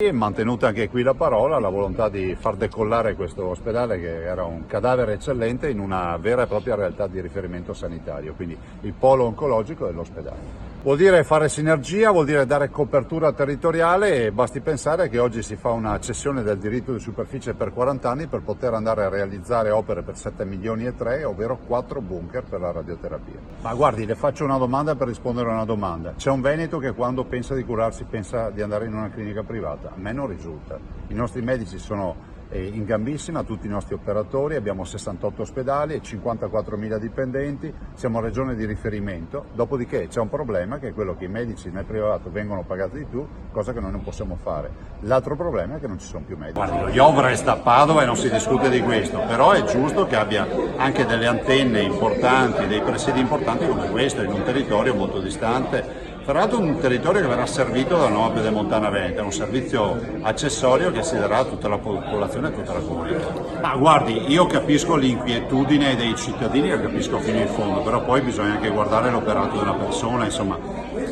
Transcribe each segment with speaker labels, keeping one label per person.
Speaker 1: E mantenuta anche qui la parola, la volontà di far decollare questo ospedale che era un cadavere eccellente in una vera e propria realtà di riferimento sanitario, quindi il polo oncologico dell'ospedale. Vuol dire fare sinergia, vuol dire dare copertura territoriale e basti pensare che oggi si fa una cessione del diritto di superficie per 40 anni per poter andare a realizzare opere per 7 milioni e 3, ovvero 4 bunker per la radioterapia. Ma guardi, le faccio una domanda per rispondere a una domanda. C'è un veneto che quando pensa di curarsi pensa di andare in una clinica privata? A me non risulta. I nostri medici sono in gambissima, tutti i nostri operatori, abbiamo 68 ospedali e 54.000 dipendenti, siamo regione di riferimento, dopodiché c'è un problema che è quello che i medici nel privato vengono pagati di più, cosa che noi non possiamo fare. L'altro problema è che non ci sono più medici. Guardi, lo IOV resta a Padova e non si discute di questo, però è giusto che abbia anche delle antenne importanti, dei presidi importanti come questo, in un territorio molto distante. Tra l'altro un territorio che verrà servito dalla nuova Pedemontana Veneta, un servizio accessorio che si darà a tutta la popolazione e a tutta la comunità. Ma guardi, io capisco l'inquietudine dei cittadini, la capisco fino in fondo, però poi bisogna anche guardare l'operato della persona, insomma,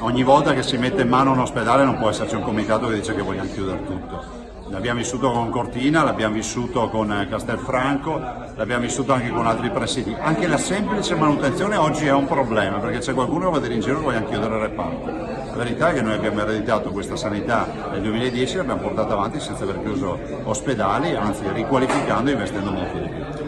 Speaker 1: ogni volta che si mette in mano un ospedale non può esserci un comitato che dice che vogliamo chiudere tutto. L'abbiamo vissuto con Cortina, l'abbiamo vissuto con Castelfranco, l'abbiamo vissuto anche con altri presidi. Anche la semplice manutenzione oggi è un problema, perché c'è qualcuno che va a dire in giro che vogliamo chiudere il reparto. La verità è che noi abbiamo ereditato questa sanità nel 2010 e l'abbiamo portata avanti senza aver chiuso ospedali, anzi riqualificando e investendo molto di più.